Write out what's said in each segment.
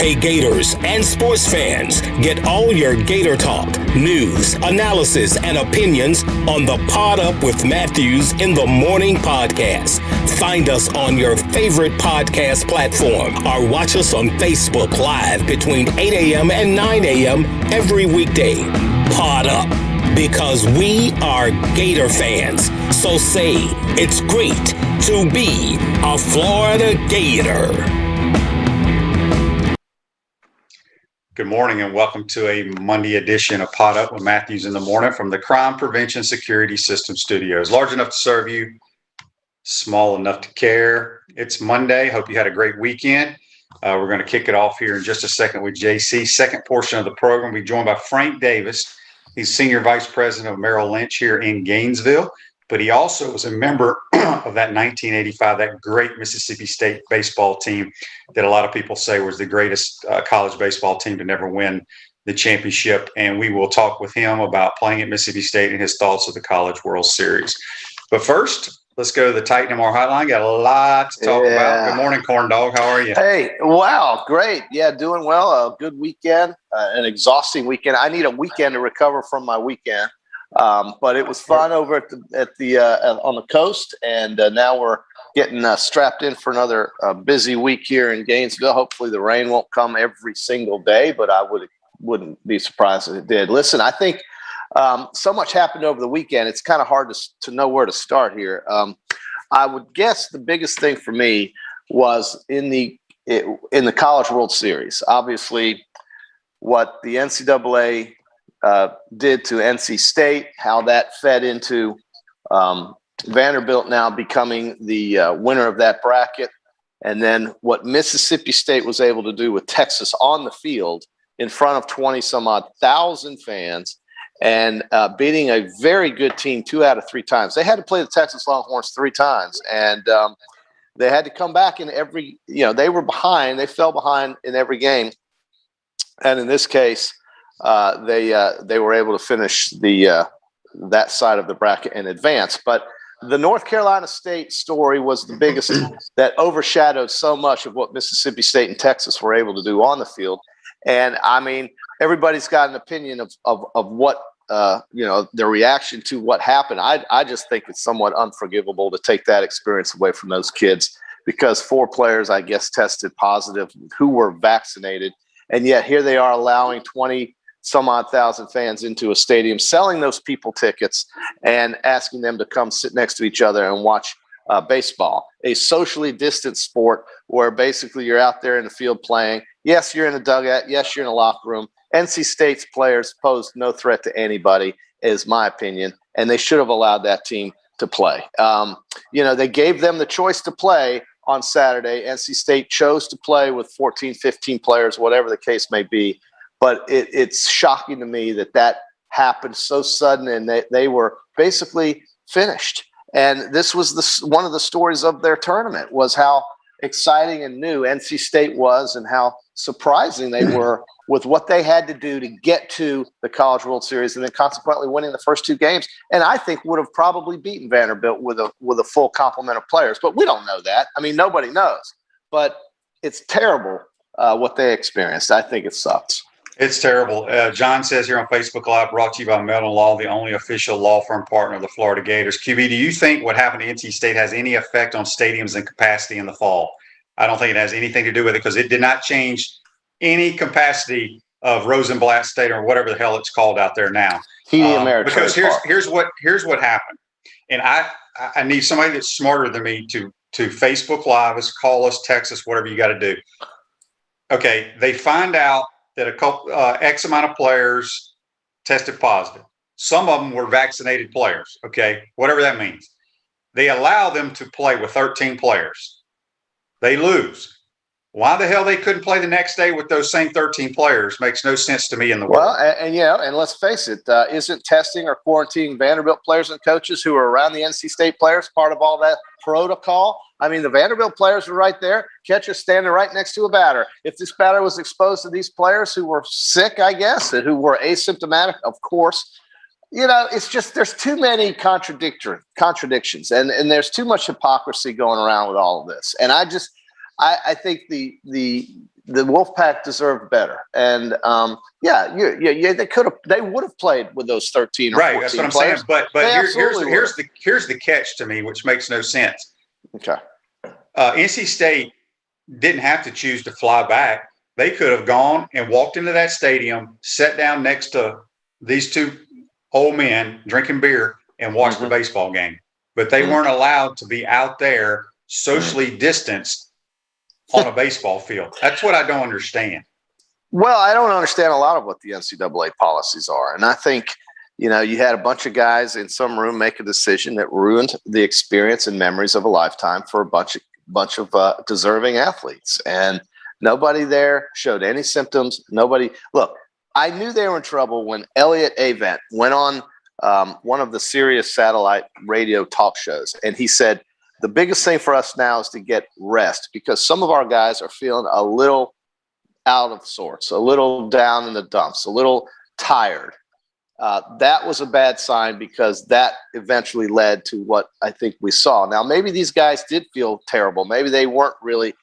Hey Gators and sports fans, get all your Gator talk, news, analysis, and opinions on the Pod Up with Matthews in the Morning podcast. Find us on your favorite podcast platform or watch us on Facebook Live between 8 a.m. and 9 a.m. every weekday. Pod Up, because we are Gator fans. So say it's great to be a Florida Gator. Good morning and welcome to a Monday edition of Pod Up with Matthews in the Morning from the Crime Prevention Security System Studios. Large enough to serve you, small enough to care. It's Monday. Hope you had a great weekend. We're going to kick it off here in just a second with JC. Second portion of the program, we'll be joined by Frank Davis. He's Senior Vice President of Merrill Lynch here in Gainesville, but he also was a member of that 1985, that great Mississippi State baseball team that a lot of people say was the greatest college baseball team to never win the championship. And we will talk with him about playing at Mississippi State and his thoughts of the College World Series. But first, let's go to the Titan MR Hotline. Got a lot to talk about. Good morning, Corn Dog. How are you? Hey, wow, great. Yeah, doing well. A good weekend, an exhausting weekend. I need a weekend to recover from my weekend. But it was fun over on the coast, and now we're getting strapped in for another busy week here in Gainesville. Hopefully the rain won't come every single day, but I wouldn't be surprised if it did. Listen, I think so much happened over the weekend. It's kind of hard to know where to start here. I would guess the biggest thing for me was in the College World Series. Obviously, what the NCAA did to NC State, how that fed into Vanderbilt now becoming the winner of that bracket, and then what Mississippi State was able to do with Texas on the field in front of 20-some-odd thousand fans and beating a very good team 2 out of 3 times. They had to play the Texas Longhorns 3 times, and they had to come back in every – they were behind. They fell behind in every game, and in this case – they were able to finish that side of the bracket in advance. But the North Carolina State story was the biggest that overshadowed so much of what Mississippi State and Texas were able to do on the field. And I mean, everybody's got an opinion of what their reaction to what happened. I just think it's somewhat unforgivable to take that experience away from those kids, because 4 players, I guess, tested positive who were vaccinated, and yet here they are allowing 20-some-odd thousand fans into a stadium, selling those people tickets and asking them to come sit next to each other and watch baseball, a socially distant sport where basically you're out there in the field playing. Yes, you're in a dugout. Yes, you're in a locker room. NC State's players posed no threat to anybody, is my opinion, and they should have allowed that team to play. They gave them the choice to play on Saturday. NC State chose to play with 14, 15 players, whatever the case may be. But it's shocking to me that happened so sudden, and they were basically finished. And this was one of the stories of their tournament, was how exciting and new NC State was and how surprising they were with what they had to do to get to the College World Series, and then consequently winning the first 2 games. And I think would have probably beaten Vanderbilt with a full complement of players. But we don't know that. I mean, nobody knows. But it's terrible what they experienced. I think it sucks. It's terrible. John says here on Facebook Live, brought to you by Mellon Law, the only official law firm partner of the Florida Gators. QB, do you think what happened to NC State has any effect on stadiums and capacity in the fall? I don't think it has anything to do with it, because it did not change any capacity of Rosenblatt Stadium or whatever the hell it's called out there now. Because here's what happened. And I need somebody that's smarter than me to Facebook Live us, call us, text us, whatever you got to do. Okay, they find out that a couple X amount of players tested positive. Some of them were vaccinated players, okay, whatever that means. They allow them to play with 13 players. They lose. Why the hell they couldn't play the next day with those same 13 players makes no sense to me in the world. Well, and let's face it, isn't testing or quarantining Vanderbilt players and coaches who are around the NC State players part of all that protocol? I mean, the Vanderbilt players were right there, catcher standing right next to a batter. If this batter was exposed to these players who were sick, I guess, and who were asymptomatic, of course, it's just there's too many contradictions, and there's too much hypocrisy going around with all of this. And I think the the Wolfpack deserved better. And they would have played with those 13 or 14 right. That's what I'm players. saying. But here's the catch to me, which makes no sense. Okay. NC State didn't have to choose to fly back. They could have gone and walked into that stadium, sat down next to these two old men drinking beer and watched the baseball game. But they weren't allowed to be out there socially distanced on a baseball field. That's what I don't understand. Well, I don't understand a lot of what the NCAA policies are. And I think, you had a bunch of guys in some room make a decision that ruined the experience and memories of a lifetime for a bunch of deserving athletes. And nobody there showed any symptoms. Look, I knew they were in trouble when Elliot Avent went on one of the Sirius satellite radio talk shows. And he said, the biggest thing for us now is to get rest because some of our guys are feeling a little out of sorts, a little down in the dumps, a little tired. That was a bad sign because that eventually led to what I think we saw. Now, maybe these guys did feel terrible. Maybe they weren't really,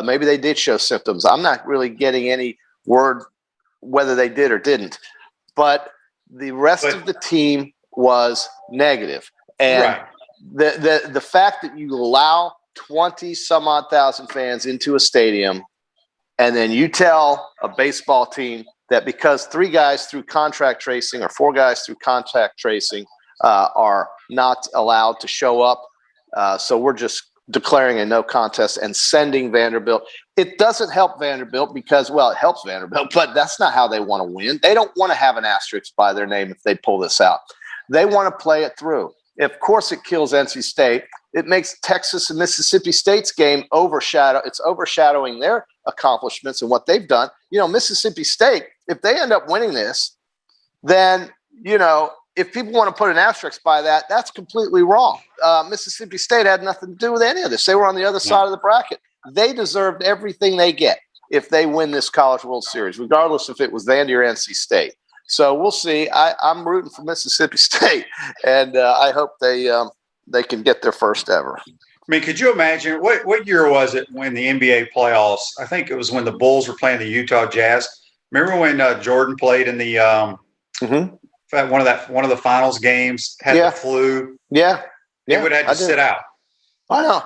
maybe they did show symptoms. I'm not really getting any word whether they did or didn't. But the rest of the team was negative. And the fact that you allow 20 some odd thousand fans into a stadium and then you tell a baseball team that because 3 guys through contact tracing or 4 guys through contact tracing are not allowed to show up, so we're just declaring a no contest and sending Vanderbilt. It doesn't help Vanderbilt because, well, it helps Vanderbilt, but that's not how they want to win. They don't want to have an asterisk by their name if they pull this out. They want to play it through. Of course, it kills NC State. It makes Texas and Mississippi State's game it's overshadowing their accomplishments and what they've done. Mississippi State, if they end up winning this, then, if people want to put an asterisk by that, that's completely wrong. Mississippi State had nothing to do with any of this. They were on the other side of the bracket. They deserved everything they get if they win this College World Series, regardless if it was Vandy or NC State. So we'll see. I'm rooting for Mississippi State, and I hope they can get their first ever. I mean, could you imagine what year was it when the NBA playoffs? I think it was when the Bulls were playing the Utah Jazz. Remember when Jordan played in the one of the finals games, had the flu? Yeah. He would have had to sit out. I know.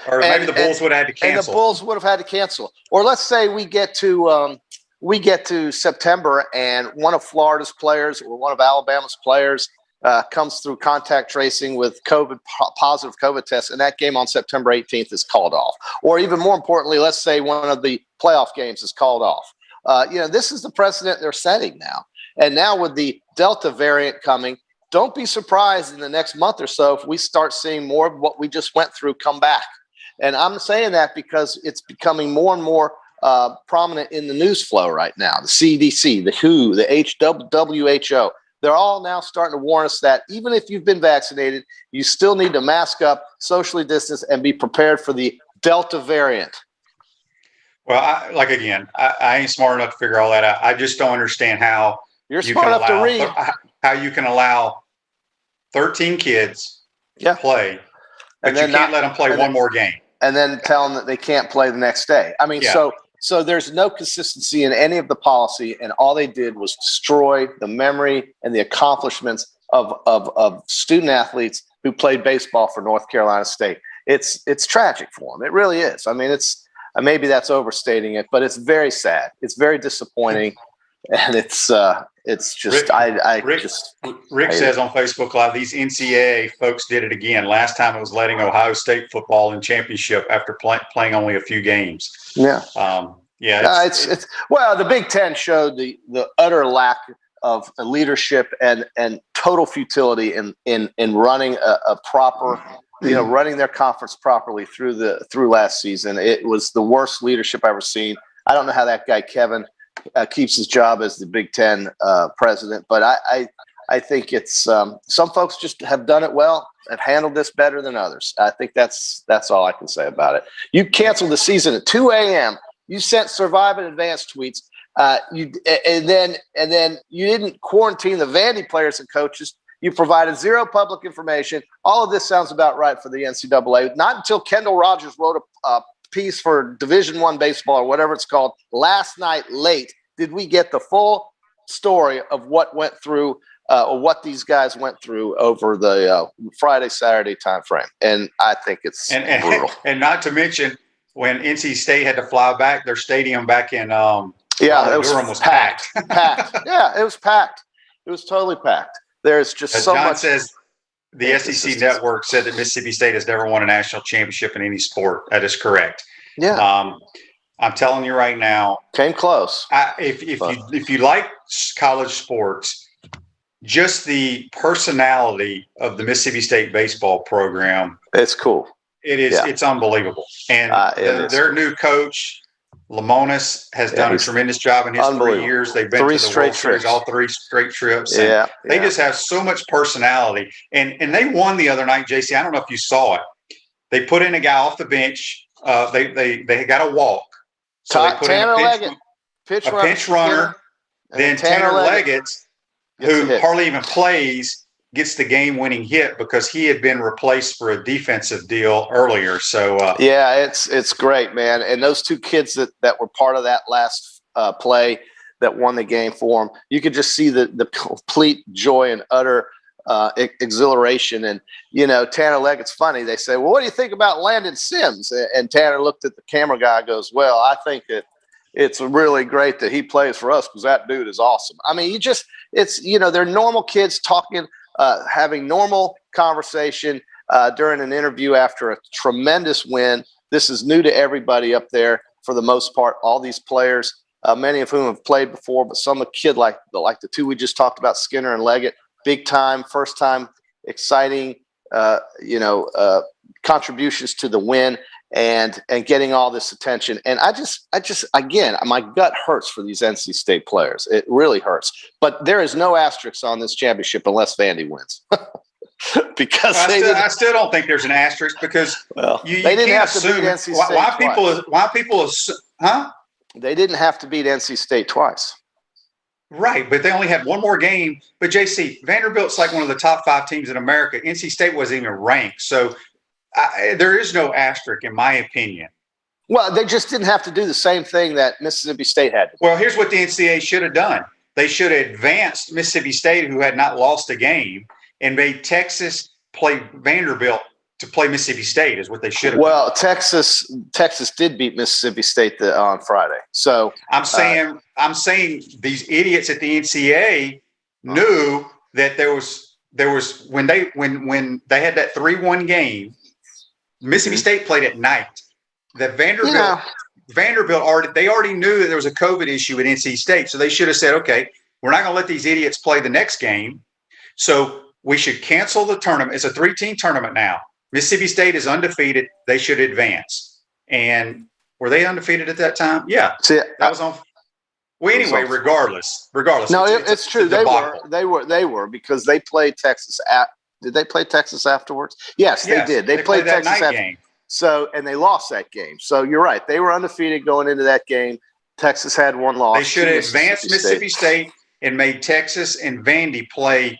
Or maybe the Bulls would have had to cancel. And the Bulls would have had to cancel. Or let's say we get to September and one of Florida's players or one of Alabama's players comes through contact tracing with positive COVID tests, and that game on September 18th is called off. Or even more importantly, let's say one of the playoff games is called off. This is the precedent they're setting now. And now with the Delta variant coming, don't be surprised in the next month or so if we start seeing more of what we just went through come back. And I'm saying that because it's becoming more and more prominent in the news flow right now. The CDC, the WHO, the WHO, they're all now starting to warn us that even if you've been vaccinated, you still need to mask up, socially distance, and be prepared for the Delta variant. Well, I ain't smart enough to figure all that out. I just don't understand how you're smart enough to read how you can allow 13 kids to play, but you can't let them play one more game, and then tell them that they can't play the next day. I mean, so there's no consistency in any of the policy, and all they did was destroy the memory and the accomplishments of student athletes who played baseball for North Carolina State. It's tragic for them. It really is. I mean, maybe that's overstating it, but it's very sad. It's very disappointing, and it's just Rick says on Facebook Live, these NCAA folks did it again. Last time it was letting Ohio State football in championship after playing only a few games. Yeah. Well, the Big Ten showed the utter lack of leadership and total futility in running a proper, running their conference properly through last season. It was the worst leadership I've ever seen. I don't know how that guy Kevin keeps his job as the Big Ten president, but I think it's some folks just have done it well, have handled this better than others. I think that's all I can say about it. You canceled the season at 2 a.m. You sent survive in advance tweets. And then you didn't quarantine the Vandy players and coaches. You provided zero public information. All of this sounds about right for the NCAA. Not until Kendall Rogers wrote a piece for Division I baseball or whatever it's called last night late did we get the full story of what went through or what these guys went through over the Friday, Saturday time frame. And I think it's brutal. And not to mention when NC State had to fly back, their stadium back in Durham was packed. Packed. Yeah, it was packed. It was totally packed. There's just so John much. Says the SEC network said that Mississippi State has never won a national championship in any sport. That is correct. Yeah. I'm telling you right now. Came close. If you like college sports, just the personality of the Mississippi State baseball program. It's cool. It is. Yeah. It's unbelievable. And their new coach, Lamonis, has done a tremendous job in his 3 years. They've been to the World Series all 3 straight trips. And they just have so much personality. And they won the other night, JC. I don't know if you saw it. They put in a guy off the bench. They got a walk. So they put Tanner in Leggett, pinch runner. Then Tanner Leggett, who hardly even plays, gets the game-winning hit because he had been replaced for a defensive deal earlier. So it's great, man. And those two kids that were part of that last play that won the game for them, you could just see the complete joy and utter exhilaration. And Tanner Leggett's funny. They say, "Well, what do you think about Landon Sims?" And Tanner looked at the camera guy, goes, "Well, I think it's really great that he plays for us because that dude is awesome." I mean, they're normal kids talking, having normal conversation during an interview after a tremendous win. This is new to everybody up there for the most part. All these players, many of whom have played before, but some a kid like the two we just talked about, Skinner and Leggett, big time, first time, exciting, contributions to the win. And getting all this attention. And I just, again, my gut hurts for these NC State players. It really hurts. But there is no asterisk on this championship unless Vandy wins. Because I still don't think there's an asterisk because you they didn't can't have to beat NC State why people huh? They didn't have to beat NC State twice. Right, but they only had one more game. But JC, Vanderbilt's like one of the top 5 teams in America. NC State wasn't even ranked. So there is no asterisk, in my opinion. Well, they just didn't have to do the same thing that Mississippi State had to do. Well, here's what the NCAA should have done. They should have advanced Mississippi State, who had not lost a game, and made Texas play Vanderbilt to play Mississippi State is what they should have done. Texas did beat Mississippi State on Friday. So I'm saying these idiots at the NCAA knew that there was when they had that 3-1 game. Mississippi State played at night. That Vanderbilt already knew that there was a COVID issue at NC State, so they should have said, "Okay, we're not going to let these idiots play the next game, so we should cancel the tournament." It's a 3-team tournament now. Mississippi State is undefeated; they should advance. And were they undefeated at that time? Yeah, that was on. Well, anyway, regardless. No, it's true. They were because they played Texas at. Did they play Texas afterwards? Yes, they did. They played that Texas night game. So, and they lost that game. So you're right. They were undefeated going into that game. Texas had one loss. They should have advanced Mississippi State and made Texas and Vandy play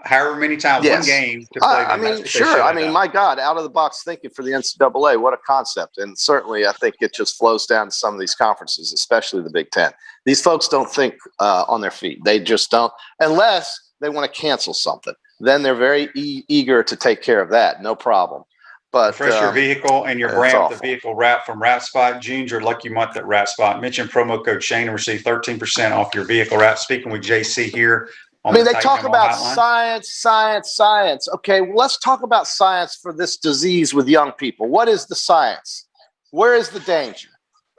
however many times one game to play them. Sure. My God, out of the box thinking for the NCAA. What a concept. And certainly I think it just flows down to some of these conferences, especially the Big Ten. These folks don't think on their feet. They just don't, unless they want to cancel something. Then they're very eager to take care of that. No problem. But refresh your vehicle and your brand with the vehicle wrap from Wrap Spot. June's your lucky month at Wrap Spot. Mention promo code Shane and receive 13% off your vehicle wrap. Speaking with JC here. They talk about science. Okay, well, let's talk about science for this disease with young people. What is the science? Where is the danger?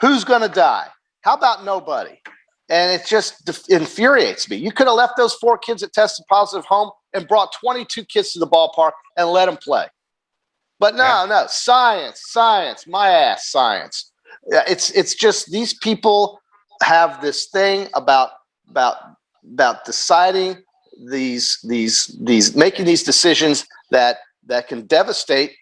Who's going to die? How about nobody? And it just infuriates me. You could have left those 4 kids that tested positive home and brought 22 kids to the ballpark and let them play. But no, science, my ass, science. It's just these people have this thing about deciding these making these decisions that can devastate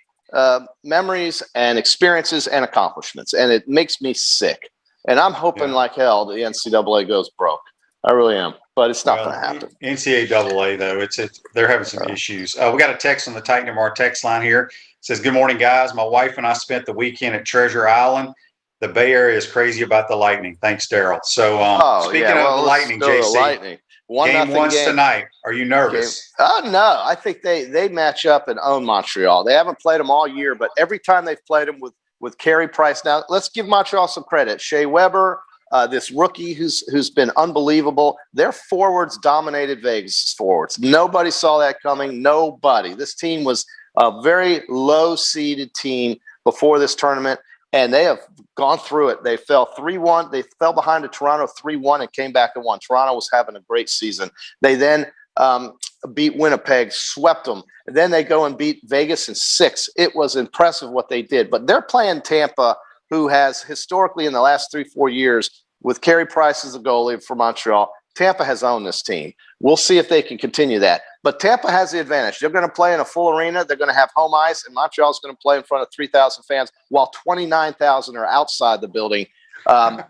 memories and experiences and accomplishments, and it makes me sick. And I'm hoping like hell the NCAA goes broke. I really am, but it's not going to happen. NCAA though, they're having some issues. We got a text on the Titan MR text line here. Says, good morning, guys. My wife and I spent the weekend at Treasure Island. The Bay Area is crazy about the Lightning. Thanks, Daryl. So speaking of the Lightning, JC, Lightning. Game one's tonight. Are you nervous? No, I think they match up and own Montreal. They haven't played them all year, but every time they've played them with Carey Price. Now, let's give Montreal some credit. Shea Weber, this rookie who's been unbelievable. Their forwards dominated Vegas' forwards. Nobody saw that coming. Nobody. This team was a very low-seeded team before this tournament, and they have gone through it. They fell 3-1. They fell behind to Toronto 3-1 and came back and won. Toronto was having a great season. They then beat Winnipeg, swept them. And then they go and beat Vegas in 6. It was impressive what they did. But they're playing Tampa, who has historically in the last 3-4 years, with Carey Price as the goalie for Montreal, Tampa has owned this team. We'll see if they can continue that. But Tampa has the advantage. They're going to play in a full arena. They're going to have home ice, and Montreal's going to play in front of 3,000 fans, while 29,000 are outside the building.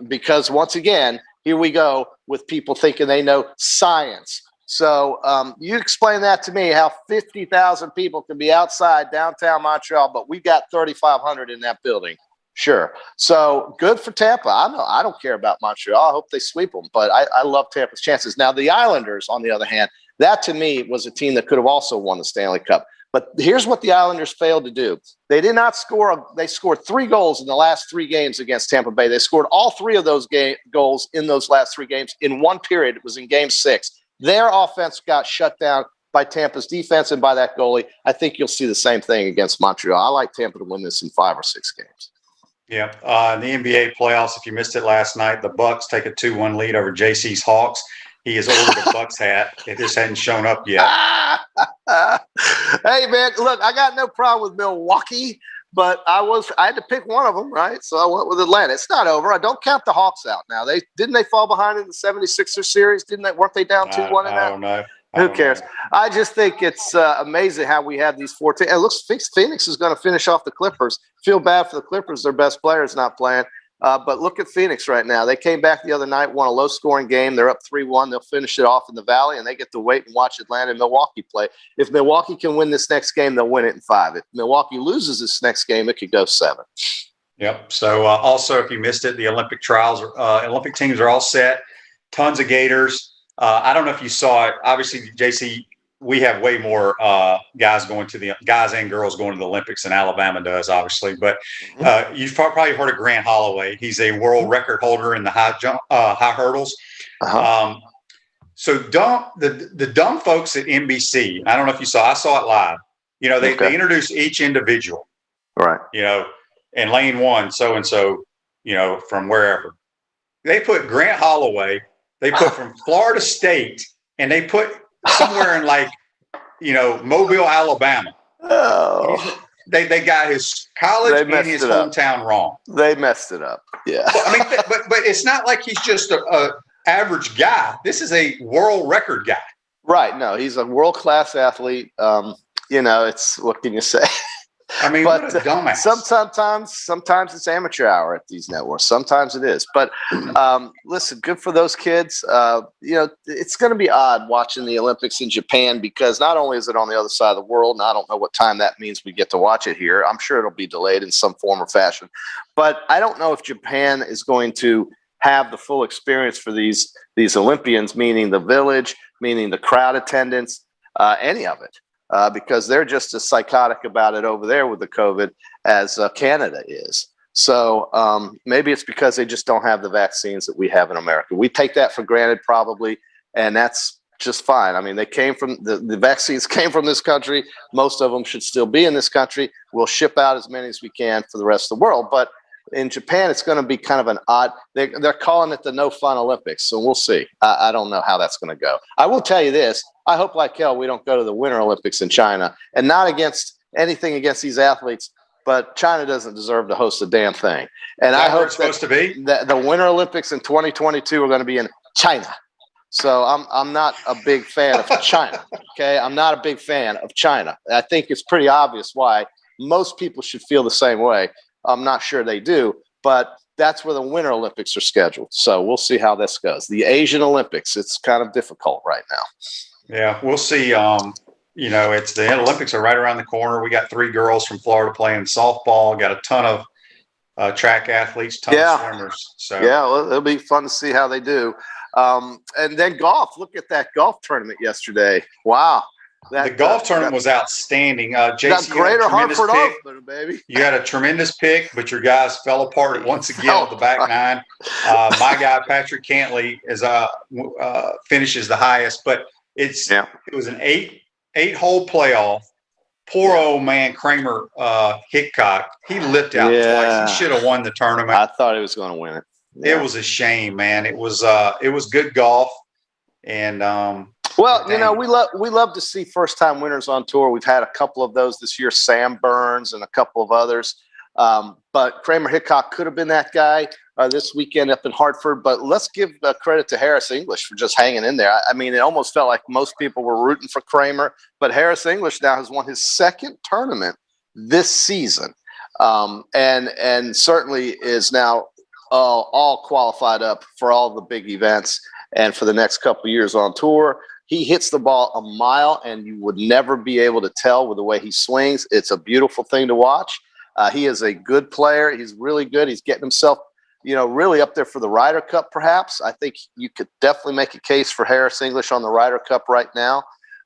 Because once again, here we go with people thinking they know science. So you explain that to me, how 50,000 people can be outside downtown Montreal, but we got 3,500 in that building. Sure. So good for Tampa. I don't care about Montreal. I hope they sweep them, but I love Tampa's chances. Now, the Islanders, on the other hand, that to me was a team that could have also won the Stanley Cup. But here's what the Islanders failed to do. They did not score. They scored 3 goals in the last 3 games against Tampa Bay. They scored all 3 of those goals in those last 3 games in one period. It was in game 6. Their offense got shut down by Tampa's defense and by that goalie. I think you'll see the same thing against Montreal. I like Tampa to win this in 5 or 6 games. Yeah. In the NBA playoffs, if you missed it last night, the Bucks take a 2-1 lead over JC's Hawks. He has ordered a Bucks hat. It just hadn't shown up yet. Hey, man, look, I got no problem with Milwaukee, but I had to pick one of them, right? So I went with Atlanta. It's not over. I don't count the Hawks out now. Didn't they fall behind in the 76ers series? Weren't they down 2-1 in that? I don't know. Who cares? I just think it's amazing how we have these 4 teams. It looks Phoenix is going to finish off the Clippers. Feel bad for the Clippers. Their best player is not playing. But look at Phoenix right now. They came back the other night, won a low-scoring game. They're up 3-1. They'll finish it off in the Valley, and they get to wait and watch Atlanta and Milwaukee play. If Milwaukee can win this next game, they'll win it in 5. If Milwaukee loses this next game, it could go 7. Yep. So also, if you missed it, the Olympic teams are all set. Tons of Gators. I don't know if you saw it. Obviously, JC, we have way more guys and girls going to the Olympics than Alabama does, obviously. But you've probably heard of Grant Holloway. He's a world record holder in the high hurdles. Uh-huh. So the dumb folks at NBC, I don't know if you saw. I saw it live. They introduce each individual. Right. In lane 1, so and so, from wherever. They put Grant Holloway. They put from Florida State, and they put somewhere in Mobile, Alabama. Oh. They got his college and his hometown wrong. They messed it up. Yeah. But it's not like he's just a average guy. This is a world record guy. Right. No, he's a world-class athlete. It's what can you say? But what a dumbass. Sometimes it's amateur hour at these networks. Sometimes it is. But listen, good for those kids. It's going to be odd watching the Olympics in Japan, because not only is it on the other side of the world, and I don't know what time that means we get to watch it here. I'm sure it'll be delayed in some form or fashion. But I don't know if Japan is going to have the full experience for these Olympians, meaning the village, meaning the crowd attendance, any of it. Because they're just as psychotic about it over there with the COVID as Canada is. So maybe it's because they just don't have the vaccines that we have in America. We take that for granted probably, and that's just fine. I mean, they came from the vaccines came from this country. Most of them should still be in this country. We'll ship out as many as we can for the rest of the world. But in Japan, it's going to be kind of an odd. They're calling it the No Fun Olympics, so we'll see. I don't know how that's going to go. I will tell you this: I hope, like hell, we don't go to the Winter Olympics in China, and not against anything against these athletes, but China doesn't deserve to host a damn thing. And I hope it's supposed to be that the Winter Olympics in 2022 are going to be in China. So I'm not a big fan of China. Okay, I'm not a big fan of China. I think it's pretty obvious why. Most people should feel the same way. I'm not sure they do, but that's where the Winter Olympics are scheduled. So we'll see how this goes. The Asian Olympics, it's kind of difficult right now. Yeah, we'll see. it's the Olympics are right around the corner. We got 3 girls from Florida playing softball. Got a ton of track athletes, ton of swimmers. So well, it'll be fun to see how they do. And then golf. Look at that golf tournament yesterday. Wow. The golf tournament was outstanding. JC, Greater Hartford Open, baby. You had a tremendous pick, but your guys fell apart once again with the back nine. My guy Patrick Cantley is finishes the highest, but it was an eight-hole playoff. Poor old man Kramer Hickok, he lipped out twice. He should have won the tournament. I thought he was going to win it. Yeah. It was a shame, man. It was good golf, and well, we love to see first-time winners on tour. We've had a couple of those this year, Sam Burns and a couple of others. But Kramer Hickok could have been that guy this weekend up in Hartford. But let's give credit to Harris English for just hanging in there. I mean, it almost felt like most people were rooting for Kramer, but Harris English now has won his second tournament this season, and certainly is now all qualified up for all the big events and for the next couple of years on tour. He hits the ball a mile, and you would never be able to tell with the way he swings. It's a beautiful thing to watch. He is a good player. He's really good. He's getting himself, really up there for the Ryder Cup, perhaps. I think you could definitely make a case for Harris English on the Ryder Cup right now.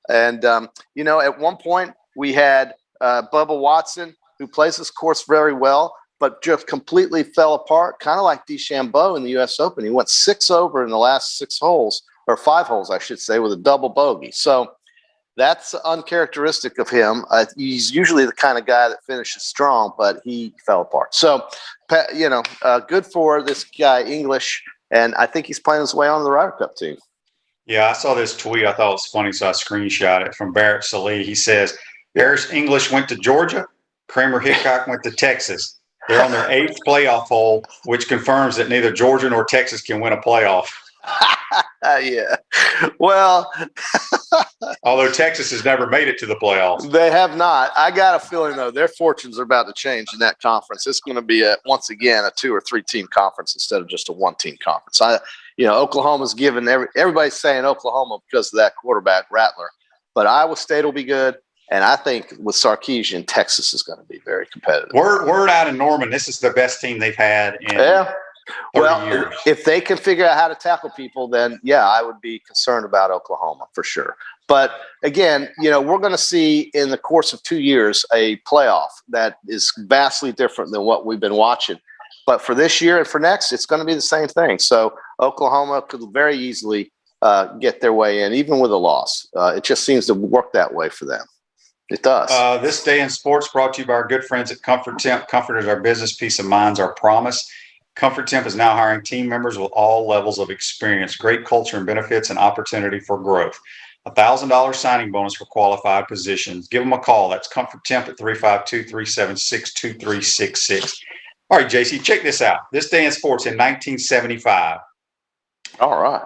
And, at one point we had Bubba Watson, who plays this course very well, but just completely fell apart, kind of like DeChambeau in the U.S. Open. He went 6 over in the last 6 holes, or 5 holes, I should say, with a double bogey. So that's uncharacteristic of him. He's usually the kind of guy that finishes strong, but he fell apart. So, good for this guy, English, and I think he's playing his way on the Ryder Cup team. Yeah, I saw this tweet. I thought it was funny, so I screenshot it from Barrett Salih. He says, Harris English went to Georgia, Kramer Hickok went to Texas. They're on their 8th playoff hole, which confirms that neither Georgia nor Texas can win a playoff. Yeah. Well, although Texas has never made it to the playoffs. They have not. I got a feeling, though, their fortunes are about to change in that conference. It's going to be, once again, a 2 or 3 team conference instead of just a 1-team conference. Oklahoma's given everybody's saying Oklahoma because of that quarterback, Rattler. But Iowa State will be good. And I think with Sarkisian, Texas is going to be very competitive. Word out in Norman, this is the best team they've had in 30 years. If they can figure out how to tackle people, then, I would be concerned about Oklahoma for sure. But, again, we're going to see in the course of 2 years a playoff that is vastly different than what we've been watching. But for this year and for next, it's going to be the same thing. So Oklahoma could very easily get their way in, even with a loss. It just seems to work that way for them. It does. This day in sports brought to you by our good friends at Comfort Temp. Comfort is our business. Peace of mind's our promise. Comfort Temp is now hiring team members with all levels of experience, great culture and benefits, and opportunity for growth. $1,000 signing bonus for qualified positions. Give them a call. That's Comfort Temp at 352-376-2366. All right, JC, check this out. This day in sports in 1975. All right.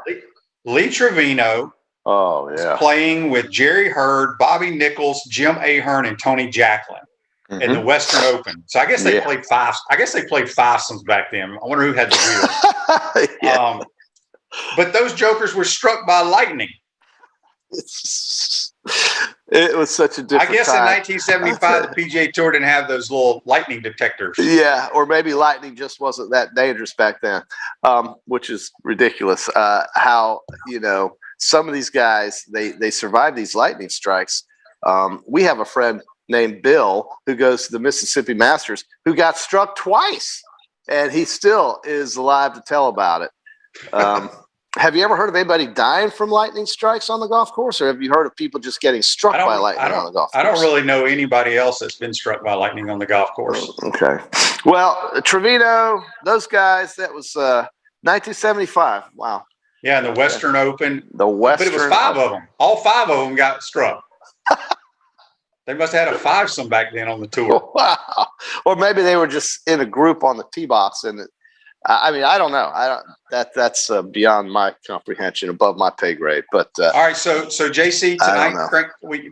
Lee Trevino was playing with Jerry Hurd, Bobby Nichols, Jim Ahern, and Tony Jacklin in the Western Open. So I guess they played five. I guess they played fivesomes back then. I wonder who had the wheels. But those jokers were struck by lightning. It was such a different I guess time. In 1975, the PGA Tour didn't have those little lightning detectors. Yeah, or maybe lightning just wasn't that dangerous back then, which is ridiculous. How, some of these guys, they survive these lightning strikes. We have a friend named Bill who goes to the Mississippi Masters who got struck twice, and he still is alive to tell about it. Have you ever heard of anybody dying from lightning strikes on the golf course, or have you heard of people just getting struck by lightning on the golf course? I don't really know anybody else that's been struck by lightning on the golf course. Okay. Well, Trevino, those guys, that was 1975. Wow. Yeah, in the Western Open. But it was 5 of them. All 5 of them got struck. They must have had a fivesome back then on the tour. Wow. Or maybe they were just in a group on the tee box, and I don't know. That's beyond my comprehension, above my pay grade. But all right, so JC, tonight,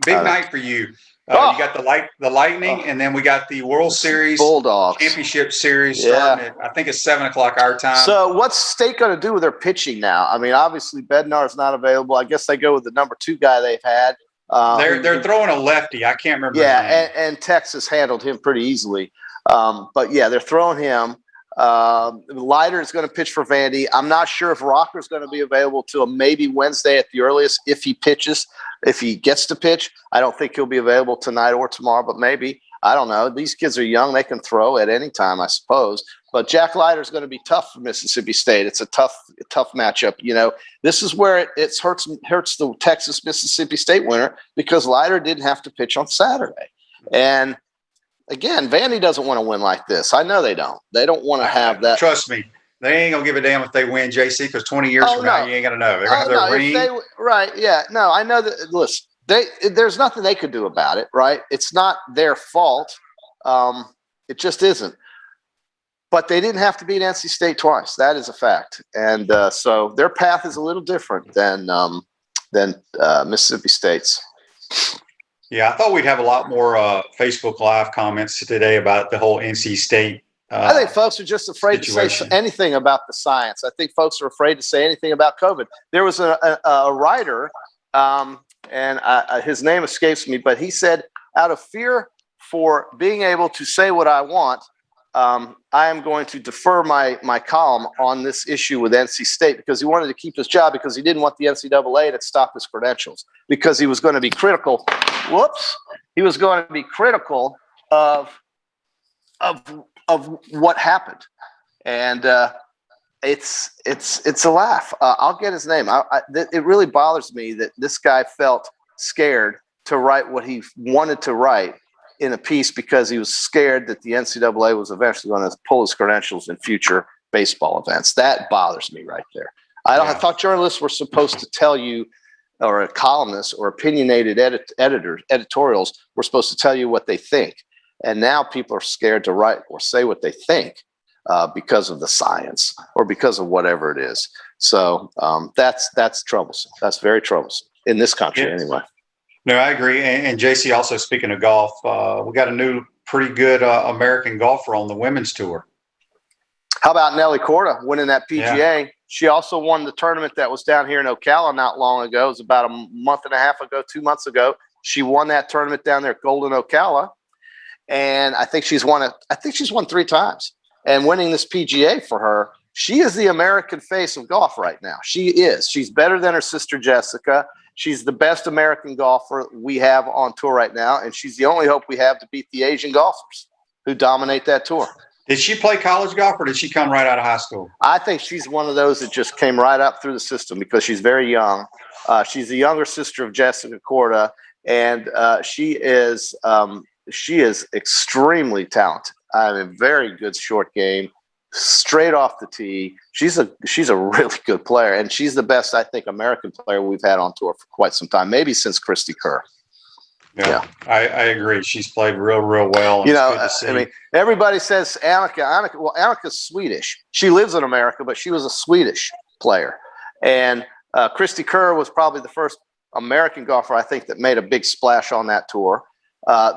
big night for you. You got the Lightning, and then we got the World Series Bulldogs Championship Series starting at, I think it's 7:00 our time. So what's State going to do with their pitching now? I mean, obviously Bednar's not available. I guess they go with the number 2 guy they've had. They're throwing a lefty. I can't remember his name. And Texas handled him pretty easily. But yeah, they're throwing him. Leiter is going to pitch for Vandy. I'm not sure if Rocker's going to be available till maybe Wednesday at the earliest if he pitches, if he gets to pitch. I don't think he'll be available tonight or tomorrow, but maybe. I don't know. These kids are young. They can throw at any time, I suppose. But Jack Leiter is going to be tough for Mississippi State. It's a tough matchup. You know, this is where it hurts the Texas-Mississippi State winner because Leiter didn't have to pitch on Saturday. And again, Vandy doesn't want to win like this. I know they don't. They don't want to have that. Trust me. They ain't going to give a damn if they win, JC, because 20 years from now, you ain't going to know. They're going to have their ring. Right, yeah. No, I know that. Listen, there's nothing they could do about it, right? It's not their fault. It just isn't. But they didn't have to beat NC State twice. That is a fact. And so their path is a little different than Mississippi State's. Yeah, I thought we'd have a lot more Facebook Live comments today about the whole NC State. I think folks are just afraid situation. to say anything about the science. I think folks are afraid to say anything about COVID. There was a writer, and his name escapes me, but he said, out of fear for being able to say what I want, I am going to defer my column on this issue with NC State because he wanted to keep his job because he didn't want the NCAA to stop his credentials because he was going to be critical. He was going to be critical of what happened, and it's a laugh. I'll get his name. It really bothers me that this guy felt scared to write what he wanted to write in a piece because he was scared that the NCAA was eventually going to pull his credentials in future baseball events. That bothers me right there. I thought journalists were supposed to tell you, or a columnist or opinionated editorials were supposed to tell you what they think. And now people are scared to write or say what they think because of the science or because of whatever it is. So that's troublesome. That's very troublesome in this country anyway. No, I agree. And JC, also speaking of golf, we got a new pretty good American golfer on the women's tour. How about Nelly Korda winning that PGA? Yeah. She also won the tournament that was down here in Ocala not long ago. It was about a month and a half ago, 2 months ago. She won that tournament down there at Golden Ocala. And I think she's won 3 times. And winning this PGA for her, she is the American face of golf right now. She is. She's better than her sister Jessica. She's the best American golfer we have on tour right now, and she's the only hope we have to beat the Asian golfers who dominate that tour. Did she play college golf, or did she come right out of high school? I think she's one of those that just came right up through the system because she's very young. She's the younger sister of Jessica Korda, and she is extremely talented. I mean, very good short game. Straight off the tee. She's a really good player, and she's the best, I think, American player we've had on tour for quite some time, maybe since Christy Kerr. Yeah. I agree. She's played real well. You know, I mean, everybody says Annika. Well, Annika's Swedish. She lives in America, but she was a Swedish player. And Christy Kerr was probably the first American golfer, I think, that made a big splash on that tour.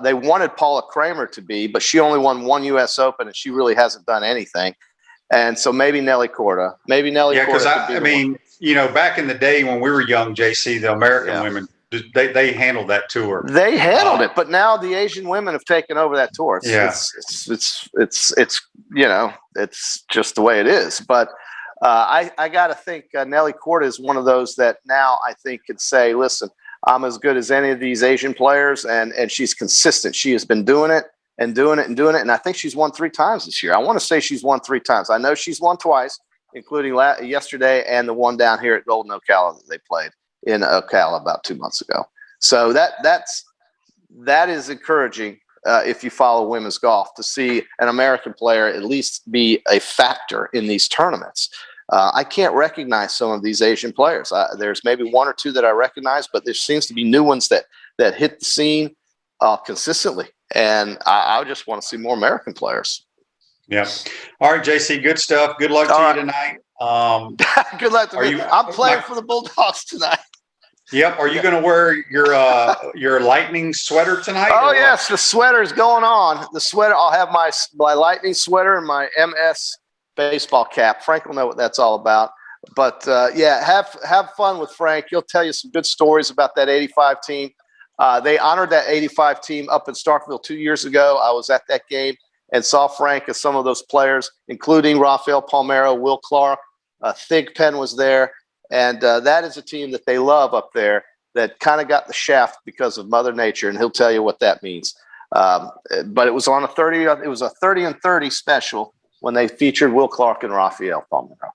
They wanted Paula Kramer to be, but she only won 1 U.S. Open, and she really hasn't done anything. And so maybe Nelly Korda. Yeah, because I mean, you know, back in the day when we were young, JC, the American women, they handled that tour. They handled it, but now the Asian women have taken over that tour. It's you know, it's just the way it is. But I got to think Nelly Korda is one of those that now I think could say, listen, I'm as good as any of these Asian players, and she's consistent. She has been doing it and doing it and doing it, and I think she's won 3 times this year. I want to say she's won 3 times. I know she's won twice, including yesterday and the one down here at Golden Ocala that they played in Ocala about 2 months ago. So that is encouraging if you follow women's golf to see an American player at least be a factor in these tournaments. I can't recognize some of these Asian players. There's maybe 1 or 2 that I recognize, but there seems to be new ones that hit the scene consistently. And I just want to see more American players. Yeah. All right, JC, good stuff. Good luck to you tonight. Good luck to me. I'm playing for the Bulldogs tonight. Yep. Are you going to wear your Lightning sweater tonight? Oh, yes. The sweater's going on. The sweater. I'll have my Lightning sweater and my MS baseball cap. Frank will know what that's all about. But, have fun with Frank. He'll tell you some good stories about that 85 team. They honored that 85 team up in Starkville 2 years ago. I was at that game and saw Frank and some of those players, including Rafael Palmeiro, Will Clark. Thigpen was there. And that is a team that they love up there that kind of got the shaft because of Mother Nature, and he'll tell you what that means. But it was on it was a 30 and 30 special when they featured Will Clark and Rafael Palmeiro.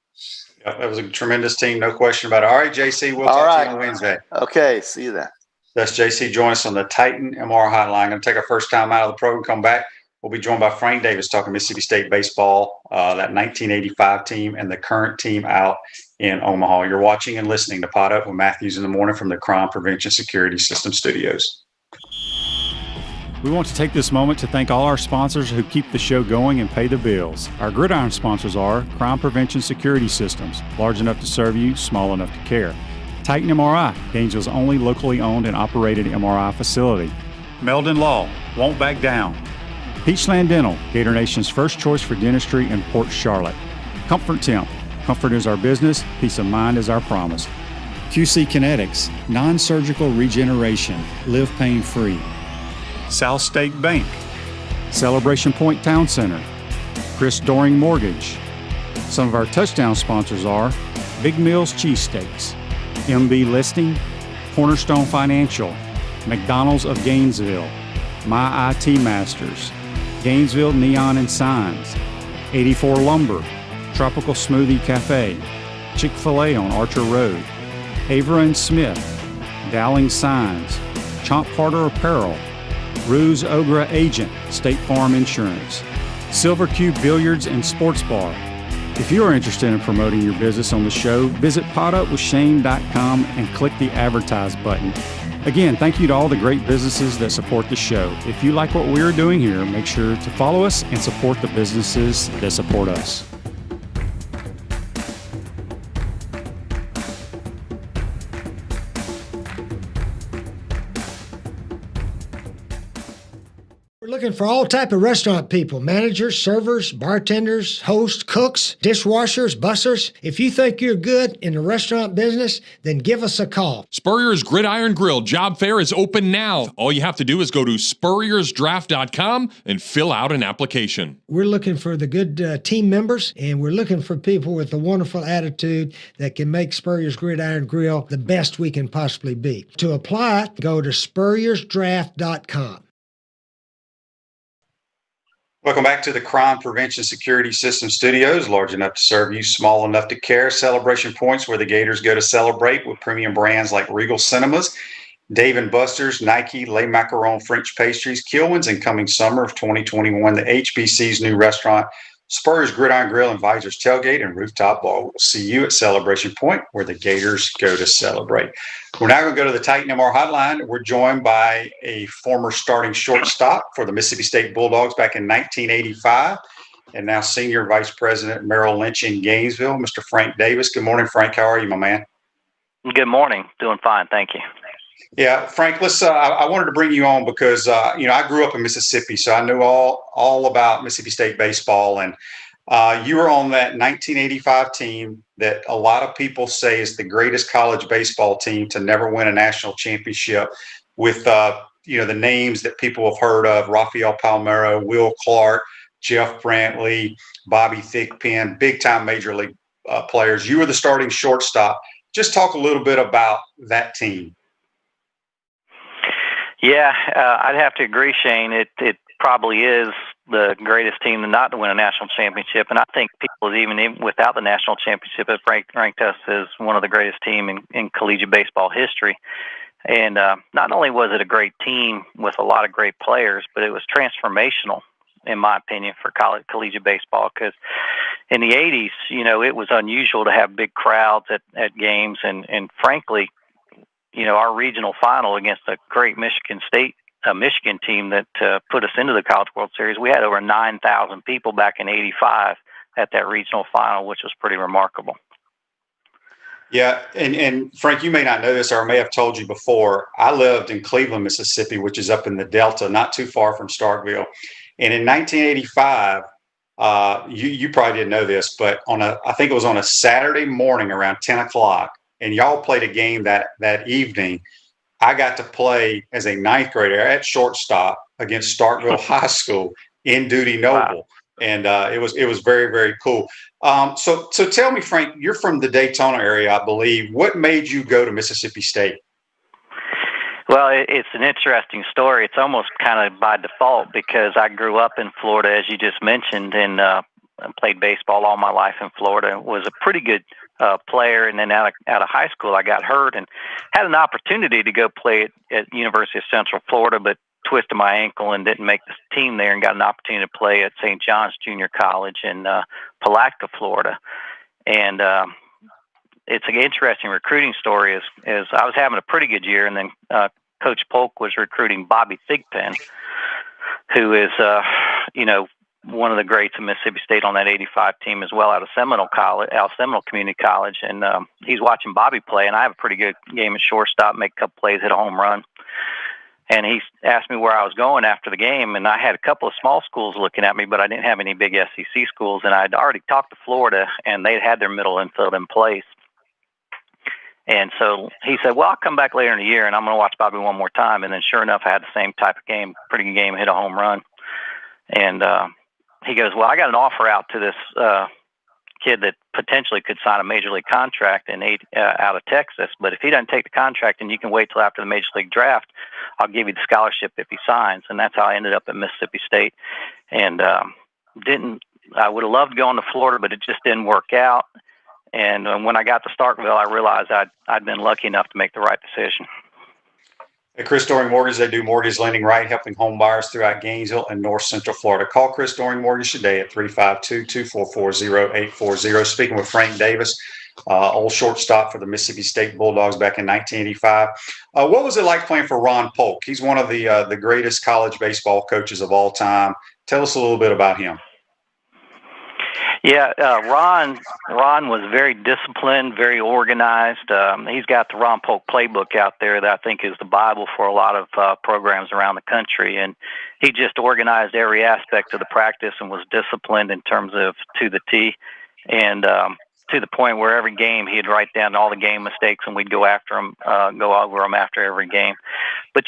Yeah, that was a tremendous team, no question about it. All right, JC, we'll talk to you on Wednesday. Okay, see you then. That's JC. Join us on the Titan MR hotline. Going to take our first time out of the program, come back. We'll be joined by Frank Davis talking Mississippi State baseball, that 1985 team and the current team out in Omaha. You're watching and listening to Pot Up with Matthews in the Morning from the Crime Prevention Security System Studios. We want to take this moment to thank all our sponsors who keep the show going and pay the bills. Our gridiron sponsors are Crime Prevention Security Systems, large enough to serve you, small enough to care. Titan MRI, Gainesville's only locally owned and operated MRI facility. Meldon Law, won't back down. Peachland Dental, Gator Nation's first choice for dentistry in Port Charlotte. Comfort Temp, comfort is our business, peace of mind is our promise. QC Kinetics, non-surgical regeneration, live pain-free. South State Bank, Celebration Point Town Center, Chris Doring Mortgage. Some of our touchdown sponsors are Big Mills Cheesesteaks, MB Listing, Cornerstone Financial, McDonald's of Gainesville, My IT Masters, Gainesville Neon and Signs, 84 Lumber, Tropical Smoothie Cafe, Chick-fil-A on Archer Road, Avra and Smith, Dowling Signs, Chomp Carter Apparel, Ruse Ogra Agent, State Farm Insurance, Silver Cube Billiards and Sports Bar. If you are interested in promoting your business on the show, visit potupwithshane.com and click the advertise button. Again, thank you to all the great businesses that support the show. If you like what we're doing here, make sure to follow us and support the businesses that support us. We're looking for all type of restaurant people, managers, servers, bartenders, hosts, cooks, dishwashers, bussers. If you think you're good in the restaurant business, then give us a call. Spurrier's Gridiron Grill job fair is open now. All you have to do is go to spurriersdraft.com and fill out an application. We're looking for the good team members, and we're looking for people with a wonderful attitude that can make Spurrier's Gridiron Grill the best we can possibly be. To apply, go to spurriersdraft.com. Welcome back to the Crime Prevention Security System Studios, large enough to serve you, small enough to care. Celebration Points, where the Gators go to celebrate, with premium brands like Regal Cinemas, Dave & Buster's, Nike, Le Macaron French Pastries, Kilwins, and coming summer of 2021, the HBC's new restaurant, Spurrier's Gridiron Grill and Visor's Tailgate and Rooftop Bar. We'll see you at Celebration Point, where the Gators go to celebrate. We're now going to go to the Titan MR hotline. We're joined by a former starting shortstop for the Mississippi State Bulldogs back in 1985, and now Senior Vice President Merrill Lynch in Gainesville, Mr. Frank Davis. Good morning, Frank. How are you, my man? Good morning. Doing fine. Thank you. Yeah, Frank, let's. I wanted to bring you on because I grew up in Mississippi, so I knew all about Mississippi State baseball, and you were on that 1985 team that a lot of people say is the greatest college baseball team to never win a national championship. With the names that people have heard of: Rafael Palmeiro, Will Clark, Jeff Brantley, Bobby Thigpen, big time major league players. You were the starting shortstop. Just talk a little bit about that team. Yeah, I'd have to agree, Shane. It probably is the greatest team not to win a national championship, and I think people, even without the national championship, have ranked us as one of the greatest team in collegiate baseball history. And not only was it a great team with a lot of great players, but it was transformational, in my opinion, for collegiate baseball, because in the 80s, it was unusual to have big crowds at games, and frankly, our regional final against a great Michigan team that put us into the College World Series, we had over 9,000 people back in '85 at that regional final, which was pretty remarkable. Yeah, and Frank, you may not know this, or I may have told you before. I lived in Cleveland, Mississippi, which is up in the Delta, not too far from Starkville. And in 1985, you probably didn't know this, but I think it was on a Saturday morning around 10 o'clock, and y'all played a game that evening. I got to play as a ninth grader at shortstop against Starkville High School in Duty Noble. Wow. And it was very, very cool. So tell me, Frank, you're from the Daytona area, I believe. What made you go to Mississippi State? Well, it's an interesting story. It's almost kind of by default because I grew up in Florida, as you just mentioned, and played baseball all my life in Florida. Was a pretty good player, and then out of high school, I got hurt and had an opportunity to go play at University of Central Florida, but twisted my ankle and didn't make the team there, and got an opportunity to play at St. John's Junior College in Palatka, Florida. And it's an interesting recruiting story. As I was having a pretty good year, and then Coach Polk was recruiting Bobby Thigpen, who is one of the greats of Mississippi State on that '85 team as well, out of Seminole Community College. And he's watching Bobby play, and I have a pretty good game at shortstop, make a couple plays, hit a home run. And he asked me where I was going after the game, and I had a couple of small schools looking at me, but I didn't have any big SEC schools. And I'd already talked to Florida, and they'd had their middle infield in place. And so he said, well, I'll come back later in the year, and I'm going to watch Bobby one more time. And then sure enough, I had the same type of game, pretty good game, hit a home run. And he goes, well, I got an offer out to this kid that potentially could sign a major league contract out of Texas. But if he doesn't take the contract and you can wait till after the major league draft, I'll give you the scholarship if he signs. And that's how I ended up at Mississippi State. And I would have loved going to Florida, but it just didn't work out. And when I got to Starkville, I realized I'd been lucky enough to make the right decision. At Chris Doring Mortgage, they do mortgage lending right, helping home buyers throughout Gainesville and North Central Florida. Call Chris Doring Mortgage today at 352-244-0840. Speaking with Frank Davis, old shortstop for the Mississippi State Bulldogs back in 1985. What was it like playing for Ron Polk? He's one of the greatest college baseball coaches of all time. Tell us a little bit about him. Yeah, Ron was very disciplined, very organized. He's got the Ron Polk playbook out there that I think is the Bible for a lot of programs around the country. And he just organized every aspect of the practice and was disciplined in terms of to the T. And to the point where every game he'd write down all the game mistakes and we'd go after them, go over them after every game. But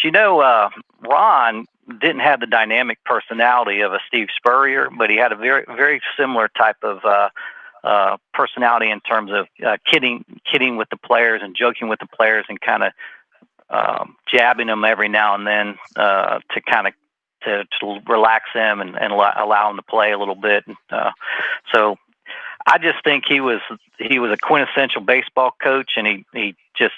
Ron didn't have the dynamic personality of a Steve Spurrier, but he had a very, very similar type of personality in terms of kidding with the players and joking with the players and kind of jabbing them every now and then to kind of to relax them and allow them to play a little bit. So I just think he was a quintessential baseball coach, and he just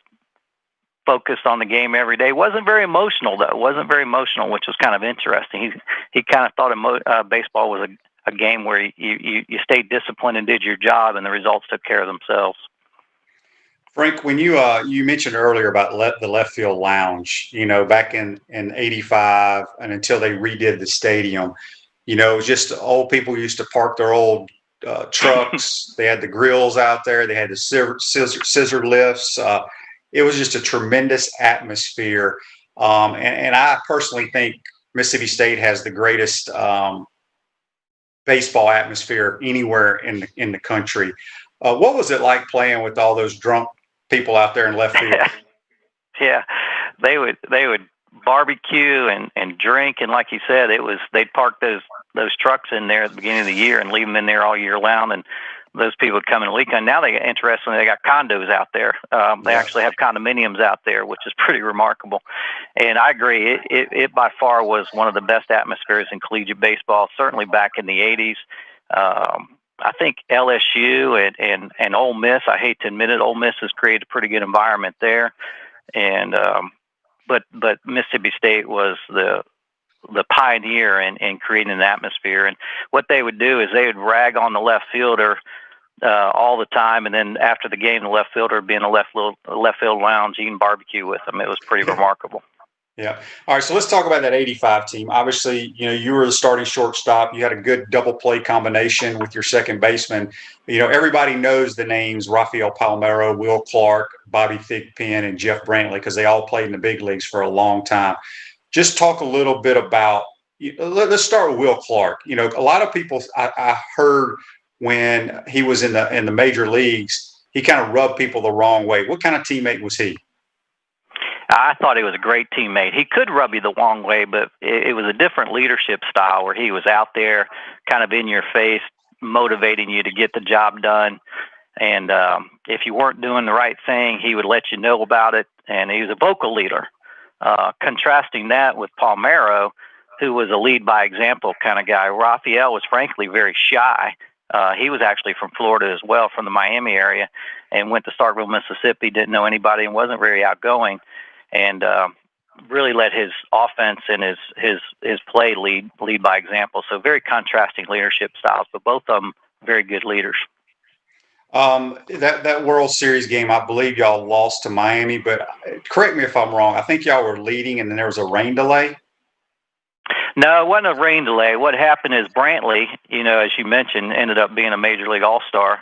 focused on the game every day. Wasn't very emotional, though. Wasn't very emotional, which was kind of interesting. He kind of thought baseball was a game where you stayed disciplined and did your job, and the results took care of themselves. Frank, when you mentioned earlier about the left field lounge, back in '85 and until they redid the stadium, just old people used to park their old trucks. They had the grills out there. They had the scissor lifts. It was just a tremendous atmosphere. And I personally think Mississippi State has the greatest baseball atmosphere anywhere in the country. What was it like playing with all those drunk people out there in left field? Yeah, they would barbecue and drink, and like you said, they'd park those trucks in there at the beginning of the year and leave them in there all year long, and those people would come and leak. And now interestingly, they got condos out there. They actually have condominiums out there, which is pretty remarkable. And I agree, it by far was one of the best atmospheres in collegiate baseball, certainly back in the '80s. I think LSU and Ole Miss, I hate to admit it, Ole Miss has created a pretty good environment there. And but Mississippi State was the pioneer in creating an atmosphere. And what they would do is they would rag on the left fielder all the time, and then after the game, the left fielder would be in the left field lounge eating barbecue with them. It was pretty remarkable. Yeah. All right. So let's talk about that '85 team. Obviously, you were the starting shortstop. You had a good double play combination with your second baseman. Everybody knows the names Rafael Palmeiro, Will Clark, Bobby Thigpen, and Jeff Brantley because they all played in the big leagues for a long time. Just talk a little bit about. Let's start with Will Clark. A lot of people I heard when he was in the major leagues, he kind of rubbed people the wrong way. What kind of teammate was he? I thought he was a great teammate. He could rub you the wrong way, but it was a different leadership style where he was out there kind of in your face, motivating you to get the job done. And if you weren't doing the right thing, he would let you know about it. And he was a vocal leader. Contrasting that with Palmeiro, who was a lead by example kind of guy. Raphael was frankly very shy. He was actually from Florida as well, from the Miami area, and went to Starkville, Mississippi, didn't know anybody and wasn't very outgoing, and really let his offense and his play lead by example. So very contrasting leadership styles, but both of them very good leaders. That World Series game, I believe y'all lost to Miami, but correct me if I'm wrong. I think y'all were leading and then there was a rain delay. No, it wasn't a rain delay. What happened is Brantley, as you mentioned, ended up being a Major League All-Star,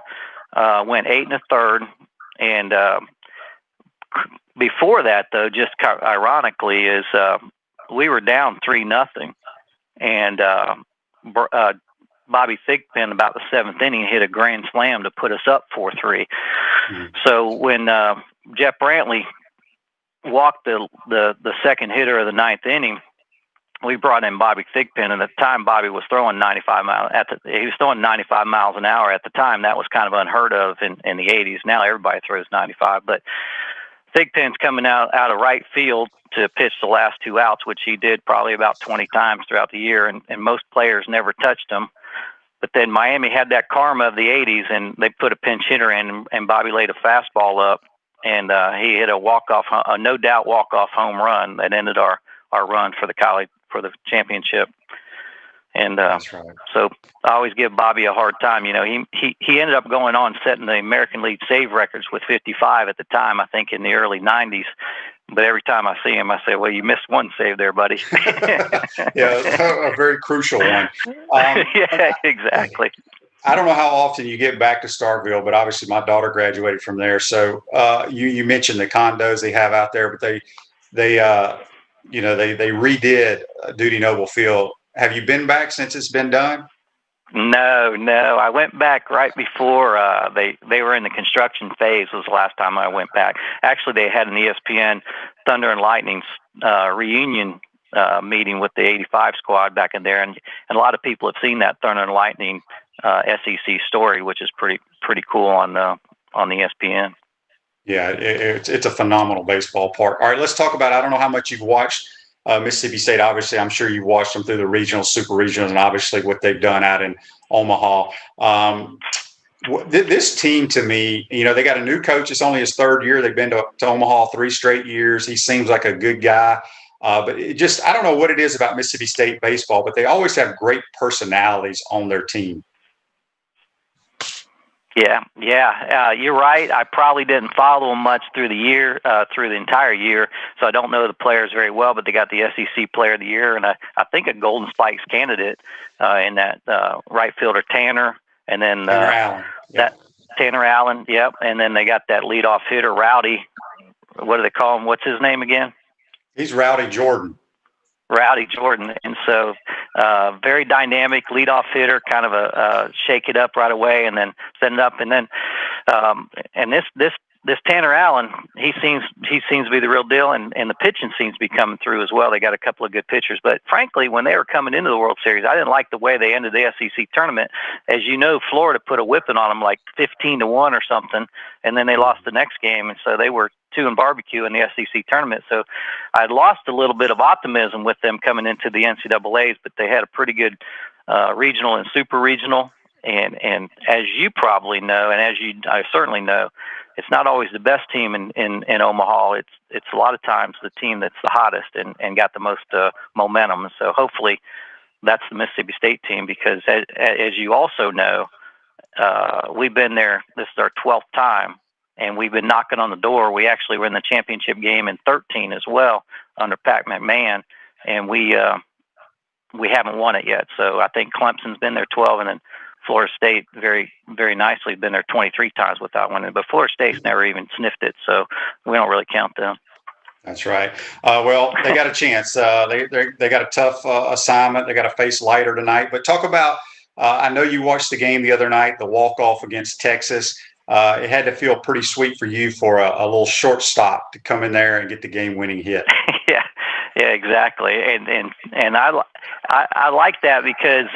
went 8 1/3. And before that, though, just ironically, is we were down 3-0. And Bobby Thigpen, about the 7th inning, hit a grand slam to put us up 4-3. So when Jeff Brantley walked the second hitter of the 9th inning, we brought in Bobby Thigpen, and at the time Bobby was throwing 95 miles. He was throwing 95 miles an hour at the time. That was kind of unheard of in the 80s. Now everybody throws 95, but Thigpen's coming out of right field to pitch the last 2 outs, which he did probably about 20 times throughout the year, and most players never touched him. But then Miami had that karma of the 80s, and they put a pinch hitter in, and Bobby laid a fastball up, and he hit a no-doubt walk-off home run that ended our run for the championship. And That's right. So I always give Bobby a hard time. He ended up going on setting the American League save records with 55 at the time, I think in the early 90s. But every time I see him, I say, well, you missed one save there, buddy. Yeah, a very crucial one. Yeah, exactly. I don't know how often you get back to Starkville, but obviously my daughter graduated from there. So you mentioned the condos they have out there, but they redid Dudy Noble Field. Have you been back since it's been done? No. I went back right before they were in the construction phase. Was the last time I went back. Actually, they had an ESPN Thunder and Lightning reunion meeting with the '85 squad back in there, and a lot of people have seen that Thunder and Lightning SEC story, which is pretty cool on the ESPN. Yeah, it's a phenomenal baseball park. All right, let's talk about. I don't know how much you've watched Mississippi State. Obviously, I'm sure you've watched them through the regionals, super regionals, and obviously what they've done out in Omaha. This team, to me, they got a new coach. It's only his 3rd year. They've been to Omaha 3 straight years. He seems like a good guy. But I don't know what it is about Mississippi State baseball, but they always have great personalities on their team. Yeah, you're right. I probably didn't follow them much through the entire year, so I don't know the players very well, but they got the SEC Player of the Year, and I think a Golden Spikes candidate in that right fielder Tanner, and then Tanner Allen. Yep. Tanner Allen, yep, and then they got that leadoff hitter, Rowdy. What do they call him? What's his name again? He's Rowdy Jordan. Rowdy Jordan, and so very dynamic leadoff hitter, kind of a shake it up right away and then send it up, and then and this Tanner Allen, he seems to be the real deal, and the pitching seems to be coming through as well. They got a couple of good pitchers, but frankly, when they were coming into the World Series, I didn't like the way they ended the SEC tournament. As you know, Florida put a whipping on them like 15-1 or something, and then they lost the next game, and so they were 2 and barbecue in the SEC tournament. So I'd lost a little bit of optimism with them coming into the NCAAs, but they had a pretty good regional and super regional. And as you probably know, and I certainly know, it's not always the best team in Omaha. It's a lot of times the team that's the hottest and got the most momentum. And so hopefully that's the Mississippi State team, because as you also know, we've been there. This is our 12th time. And we've been knocking on the door. We actually were in the championship game in 13 as well under Pat McMahon, and we haven't won it yet. So I think Clemson's been there 12, and then Florida State very, very nicely been there 23 times without winning. But Florida State's never even sniffed it, so we don't really count them. That's right. Well, they got a chance. They got a tough assignment. They got to face Leiter tonight. But talk about. I know you watched the game the other night, the walk-off against Texas. it had to feel pretty sweet for you for a little short stop to come in there and get the game-winning hit. Yeah, exactly. And I like that because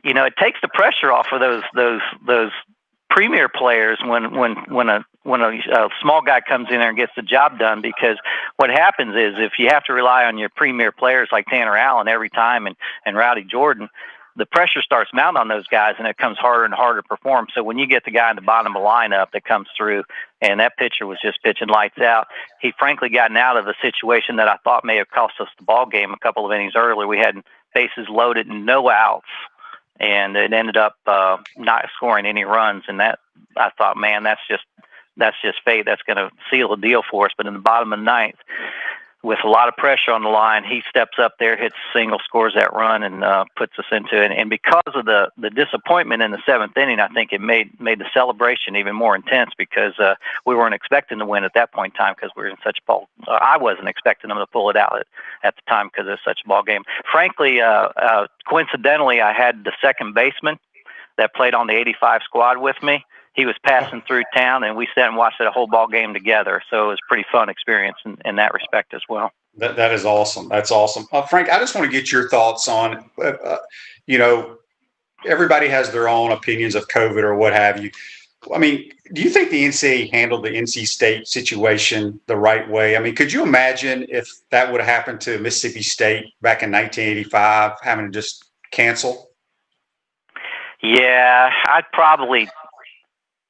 it takes the pressure off of those premier players when a small guy comes in there and gets the job done, because what happens is if you have to rely on your premier players like Tanner Allen every time and Rowdy Jordan, the pressure starts mounting on those guys and it becomes harder and harder to perform. So when you get the guy in the bottom of the lineup that comes through, and that pitcher was just pitching lights out, he frankly gotten out of the situation that I thought may have cost us the ball game a couple of innings earlier. We had bases loaded and no outs, and it ended up not scoring any runs. And that, I thought, man, that's just fate. That's going to seal the deal for us. But in the bottom of the ninth, with a lot of pressure on the line, he steps up there, hits a single, scores that run, and puts us into it. And because of the disappointment in the seventh inning, I think it made the celebration even more intense, because we weren't expecting to win at that point in time, because we were in such a ball. I wasn't expecting them to pull it out at the time because it was such a ball game. Frankly, coincidentally, I had the second baseman that played on the 85 squad with me. He was passing through town, and we sat and watched the whole ball game together. So it was a pretty fun experience in that respect as well. That is awesome. That's awesome. Frank, I just want to get your thoughts on, everybody has their own opinions of COVID or what have you. I mean, do you think the NCAA handled the NC State situation the right way? I mean, could you imagine if that would have happened to Mississippi State back in 1985, having to just cancel? Yeah, I'd probably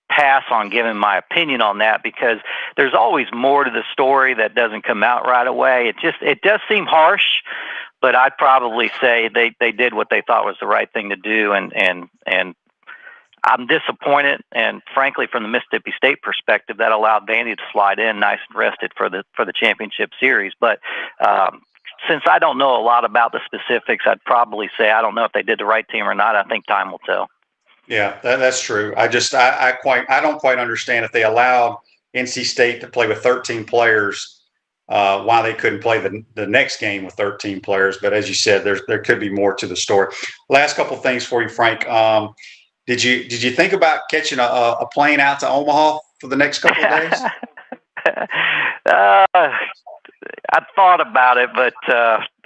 pass on giving my opinion on that, because there's always more to the story that doesn't come out right away. It does seem harsh, but I'd probably say they did what they thought was the right thing to do, and I'm disappointed. And frankly, from the Mississippi State perspective, that allowed Vandy to slide in nice and rested for the championship series. But since I don't know a lot about the specifics, I'd probably say I don't know if they did the right team or not. I think time will tell. Yeah, that's true. I don't quite understand if they allowed NC State to play with 13 players, why they couldn't play the next game with 13 players. But as you said, there could be more to the story. Last couple of things for you, Frank. Did you think about catching a plane out to Omaha for the next couple of days? I thought about it, but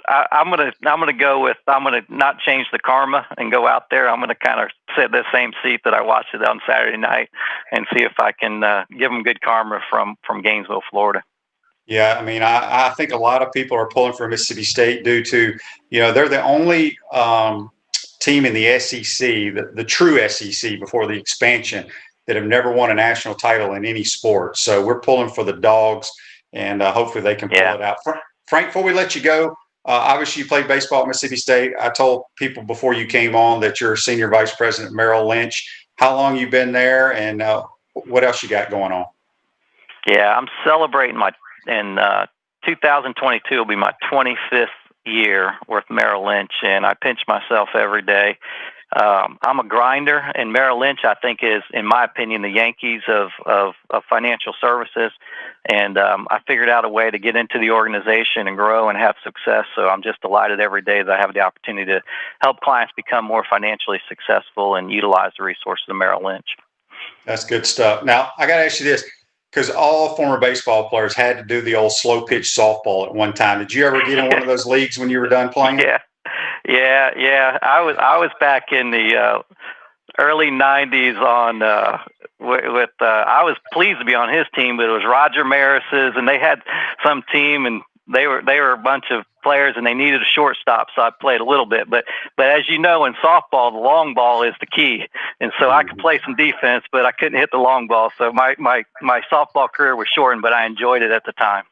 I'm gonna not change the karma and go out there. I'm gonna kind of sit in the same seat that I watched it on Saturday night and see if I can give them good karma from Gainesville, Florida. Yeah, I mean, I think a lot of people are pulling for Mississippi State due to, they're the only team in the SEC, the true SEC before the expansion, that have never won a national title in any sport. So we're pulling for the Dogs, and hopefully they can pull it out. Frank, before we let you go, obviously you played baseball at Mississippi State. I told people before you came on that you're senior vice president at Merrill Lynch. How long you been there, and what else you got going on? Yeah, I'm celebrating in 2022 will be my 25th year with Merrill Lynch, and I pinch myself every day. I'm a grinder, and Merrill Lynch, I think, is, in my opinion, the Yankees of financial services. And I figured out a way to get into the organization and grow and have success. So I'm just delighted every day that I have the opportunity to help clients become more financially successful and utilize the resources of Merrill Lynch. That's good stuff. Now, I got to ask you this, because all former baseball players had to do the old slow pitch softball at one time. Did you ever get in one of those leagues when you were done playing? Yeah. I was back in the early '90s on with I was pleased to be on his team, but it was Roger Maris's, and they had some team, and they were a bunch of players, and they needed a shortstop, so I played a little bit. But as you know, in softball, the long ball is the key, and so I could play some defense, but I couldn't hit the long ball. So my softball career was shortened, but I enjoyed it at the time.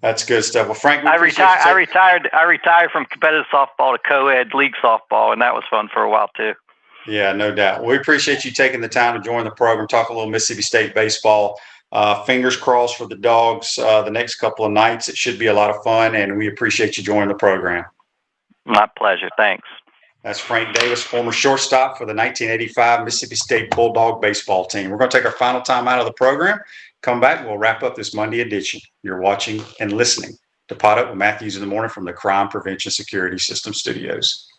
That's good stuff. Well, Frank, I retired from competitive softball to co-ed league softball, and that was fun for a while too. Yeah, no doubt. We appreciate you taking the time to join the program, talk a little Mississippi State baseball. Fingers crossed for the Dogs the next couple of nights. It should be a lot of fun, and we appreciate you joining the program. My pleasure. Thanks. That's Frank Davis, former shortstop for the 1985 Mississippi State Bulldog baseball team. We're going to take our final time out of the program. Come back, we'll wrap up this Monday edition. You're watching and listening to Pot Up with Matthews in the Morning from the Crime Prevention Security System Studios.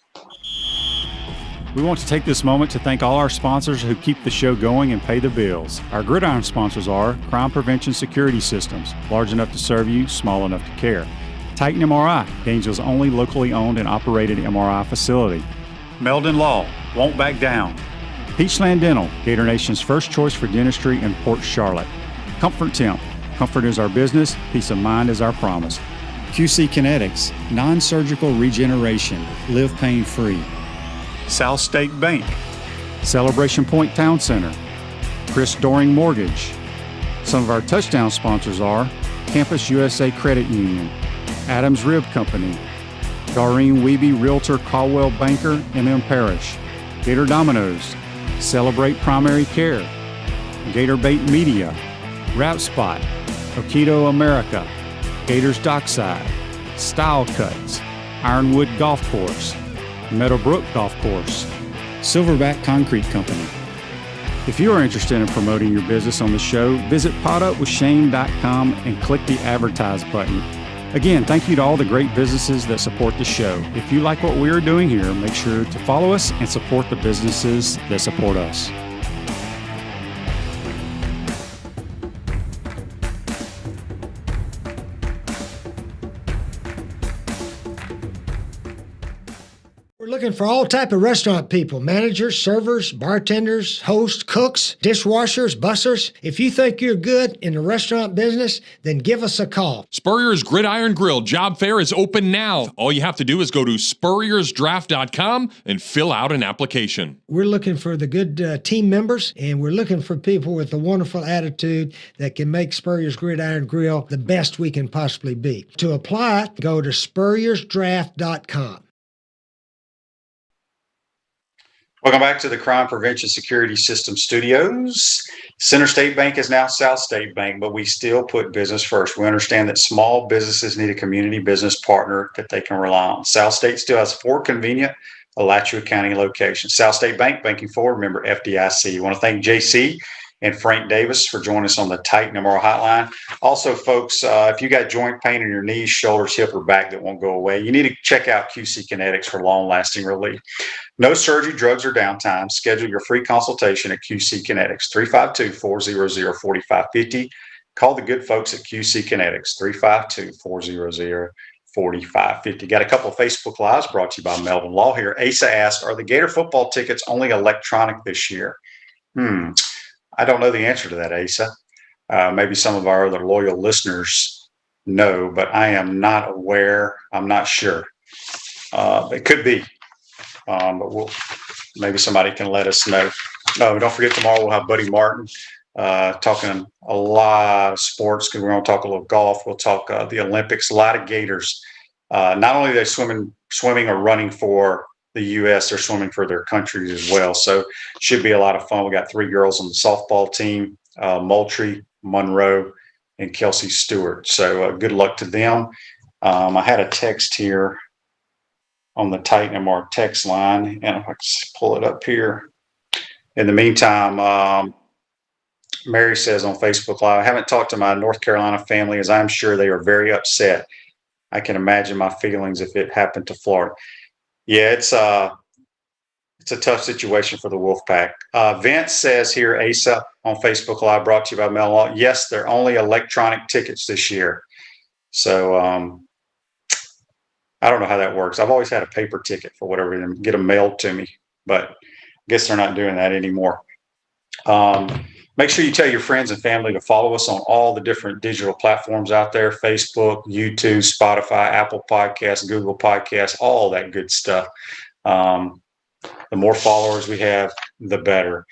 We want to take this moment to thank all our sponsors who keep the show going and pay the bills. Our gridiron sponsors are Crime Prevention Security Systems, large enough to serve you, small enough to care. Titan MRI, Gainesville's only locally owned and operated MRI facility. Meldon Law, won't back down. Peachland Dental, Gator Nation's first choice for dentistry in Port Charlotte. Comfort Temp, comfort is our business, peace of mind is our promise. QC Kinetics, non-surgical regeneration, live pain-free. South State Bank, Celebration Point Town Center, Chris Doring Mortgage. Some of our touchdown sponsors are Campus USA Credit Union, Adams Rib Company, Doreen Weeby Realtor Caldwell Banker, MM Parish, Gator Dominoes, Celebrate Primary Care, Gator Bait Media, Wrap Spot, Okido America, Gators Dockside, Style Cuts, Ironwood Golf Course, Meadowbrook Golf Course, Silverback Concrete Company. If you are interested in promoting your business on the show, visit potupwithshane.com and click the Advertise button. Again, thank you to all the great businesses that support the show. If you like what we are doing here, make sure to follow us and support the businesses that support us. We're looking for all type of restaurant people, managers, servers, bartenders, hosts, cooks, dishwashers, bussers. If you think you're good in the restaurant business, then give us a call. Spurrier's Gridiron Grill job fair is open now. All you have to do is go to spurriersdraft.com and fill out an application. We're looking for the good team members, and we're looking for people with a wonderful attitude that can make Spurrier's Gridiron Grill the best we can possibly be. To apply, go to spurriersdraft.com. Welcome back to the Crime Prevention Security System Studios. Center State Bank is now South State Bank, but we still put business first. We understand that small businesses need a community business partner that they can rely on. South State still has 4 convenient Alachua County locations. South State Bank, banking forward, member FDIC. I want to thank JC and Frank Davis for joining us on the Titan MRI hotline. Also, folks, if you got joint pain in your knees, shoulders, hip, or back that won't go away, you need to check out QC Kinetics for long-lasting relief. No surgery, drugs, or downtime. Schedule your free consultation at QC Kinetics, 352-400-4550. Call the good folks at QC Kinetics, 352-400-4550. Got a couple of Facebook Lives brought to you by Melvin Law here. Asa asked, are the Gator football tickets only electronic this year? I don't know the answer to that, Asa. Maybe some of our other loyal listeners know, but I am not aware. I'm not sure. It could be. But maybe somebody can let us know. No, don't forget tomorrow we'll have Buddy Martin talking a lot of sports because we're going to talk a little golf. We'll talk the Olympics, a lot of Gators. Not only are they swimming or running for the U.S., they're swimming for their countries as well. So should be a lot of fun. We got 3 girls on the softball team, Moultrie, Monroe, and Kelsey Stewart. So good luck to them. I had a text here on the Titan MR text line, and if I can pull it up here. In the meantime, Mary says on Facebook Live, I haven't talked to my North Carolina family as I'm sure they are very upset. I can imagine my feelings if it happened to Florida. Yeah, it's a tough situation for the Wolfpack. Vince says here, Asa on Facebook Live, brought to you by Mel Law. Yes, they're only electronic tickets this year. So I don't know how that works. I've always had a paper ticket for whatever reason, get them mailed to me, but I guess they're not doing that anymore. Make sure you tell your friends and family to follow us on all the different digital platforms out there, Facebook, YouTube, Spotify, Apple Podcasts, Google Podcasts, all that good stuff. The more followers we have, the better.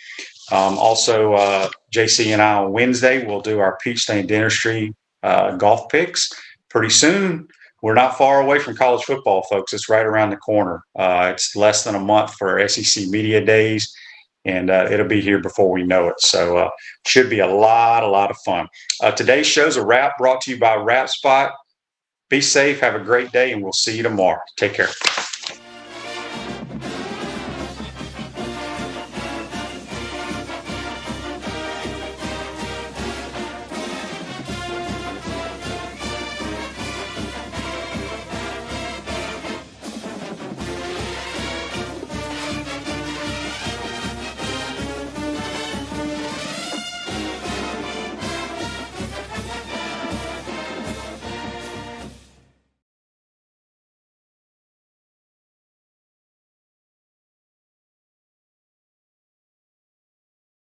Also, JC and I on Wednesday, we'll do our Peach Stain Dentistry golf picks pretty soon. We're not far away from college football, folks. It's right around the corner. It's less than a month for SEC Media Days, and it'll be here before we know it. So should be a lot of fun. Today's show's a wrap, brought to you by Wrap Spot. Be safe, have a great day, and we'll see you tomorrow. Take care.